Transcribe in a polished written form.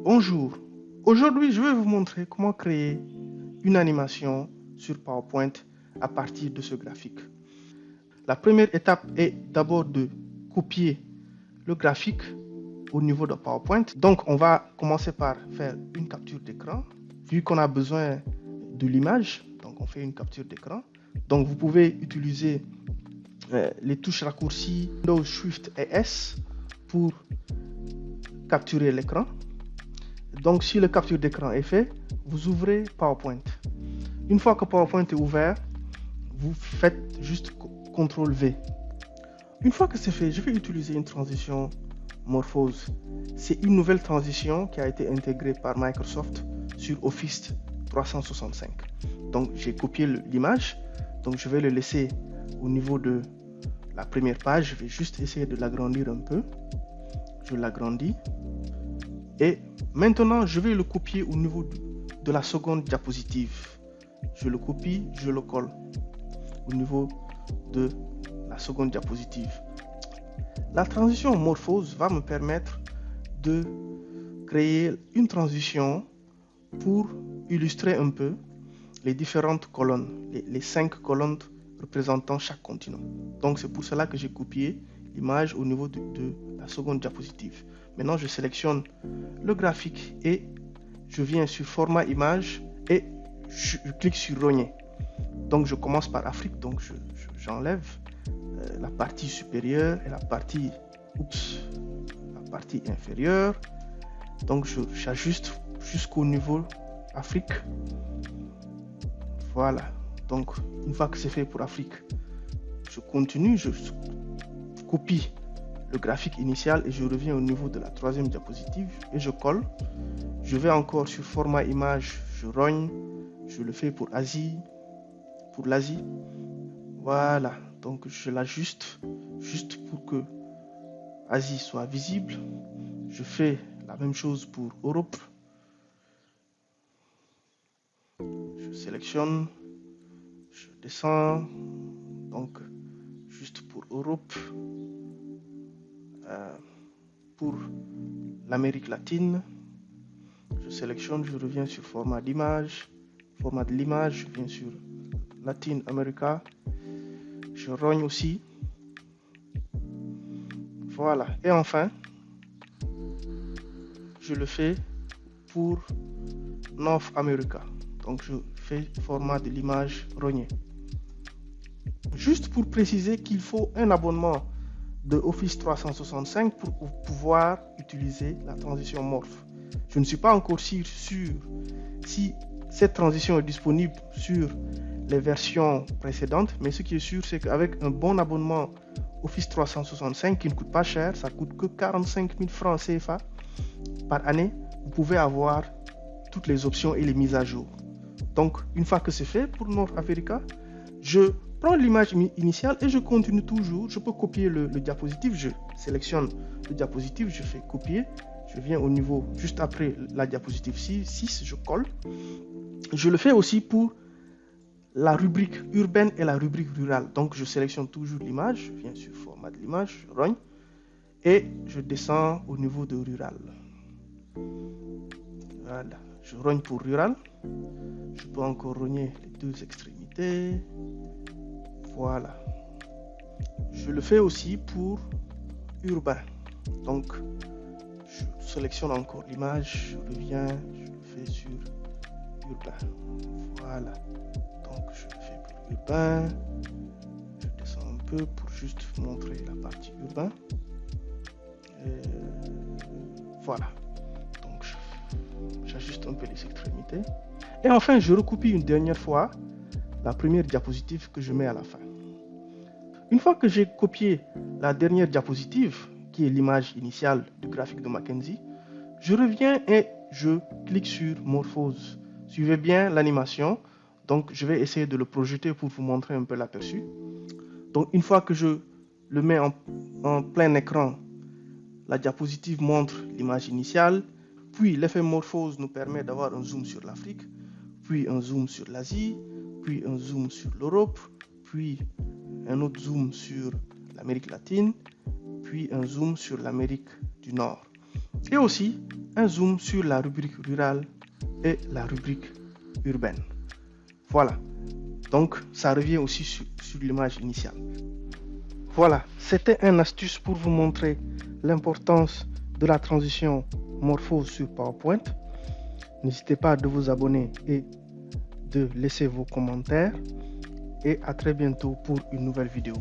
Bonjour, aujourd'hui je vais vous montrer comment créer une animation sur PowerPoint à partir de ce graphique. La première étape est d'abord de copier le graphique au niveau de PowerPoint. Donc on va commencer par faire une capture d'écran. Vu qu'on a besoin de l'image, donc on fait une capture d'écran. Donc vous pouvez utiliser les touches raccourcies Windows, Shift et S pour capturer l'écran. Donc si la capture d'écran est faite, vous ouvrez PowerPoint. Une fois que PowerPoint est ouvert, vous faites juste CTRL V. Une fois que c'est fait, je vais utiliser une transition Morphose. C'est une nouvelle transition qui a été intégrée par Microsoft sur Office 365. Donc j'ai copié l'image, donc je vais le laisser au niveau de la première page. Je vais juste essayer de l'agrandir un peu. Je l'agrandis. Et maintenant, je vais le copier au niveau de la seconde diapositive. Je le copie, je le colle au niveau de la seconde diapositive. La transition Morphose va me permettre de créer une transition pour illustrer un peu les différentes colonnes, les 5 colonnes représentant chaque continent. Donc c'est pour cela que j'ai copié l'image au niveau de la seconde diapositive. Maintenant je sélectionne le graphique et je viens sur format image et je clique sur rogner. Donc je commence par Afrique, donc j'enlève la partie supérieure et la partie inférieure. Donc j'ajuste jusqu'au niveau Afrique. Voilà, donc une fois que c'est fait pour Afrique, je continue, je copie le graphique initial et je reviens au niveau de la troisième diapositive et je colle. Je vais encore sur format image, je rogne, je le fais pour Asie, pour l'Asie. Voilà, donc je l'ajuste juste pour que Asie soit visible. Je fais la même chose pour Europe. Je sélectionne, je descends, donc juste pour Europe. Pour l'Amérique latine, je sélectionne, je reviens sur format d'image, format de l'image, je viens sur Latin America, je rogne aussi. Voilà, et enfin, je le fais pour North America. Donc je fais format de l'image rogné. Juste pour préciser qu'il faut un abonnement de Office 365 pour pouvoir utiliser la transition Morph. Je ne suis pas encore sûr si cette transition est disponible sur les versions précédentes, mais ce qui est sûr, c'est qu'avec un bon abonnement Office 365 qui ne coûte pas cher, ça coûte que 45 000 francs CFA par année, vous pouvez avoir toutes les options et les mises à jour. Donc, une fois que c'est fait pour North America, je prends l'image initiale et je continue toujours. Je peux copier le diapositive, je sélectionne le diapositive, je fais copier, je viens au niveau juste après la diapositive 6, je colle. Je le fais aussi pour la rubrique urbaine et la rubrique rurale. Donc je sélectionne toujours l'image, je viens sur format de l'image, je rogne et je descends au niveau de rural. Voilà, je rogne pour rural. Je peux encore rogner les deux extrémités. Voilà. Je le fais aussi pour urbain. Donc, je sélectionne encore l'image, je reviens, je le fais sur urbain. Voilà. Donc, je le fais pour urbain. Je descends un peu pour juste montrer la partie urbain. Voilà. Donc, j'ajuste un peu les extrémités. Et enfin, je recopie une dernière fois la première diapositive que je mets à la fin. Une fois que j'ai copié la dernière diapositive, qui est l'image initiale du graphique de Mackenzie, je reviens et je clique sur Morphose. Suivez bien l'animation. Donc, je vais essayer de le projeter pour vous montrer un peu l'aperçu. Donc, une fois que je le mets en plein écran, la diapositive montre l'image initiale. Puis, l'effet Morphose nous permet d'avoir un zoom sur l'Afrique, puis un zoom sur l'Asie, puis un zoom sur l'Europe, puis un autre zoom sur l'Amérique latine, puis un zoom sur l'Amérique du Nord. et aussi un zoom sur la rubrique rurale et la rubrique urbaine. Voilà, donc ça revient aussi sur l'image initiale. Voilà, c'était une astuce pour vous montrer l'importance de la transition morphose sur PowerPoint. N'hésitez pas de vous abonner et de laisser vos commentaires. Et à très bientôt pour une nouvelle vidéo.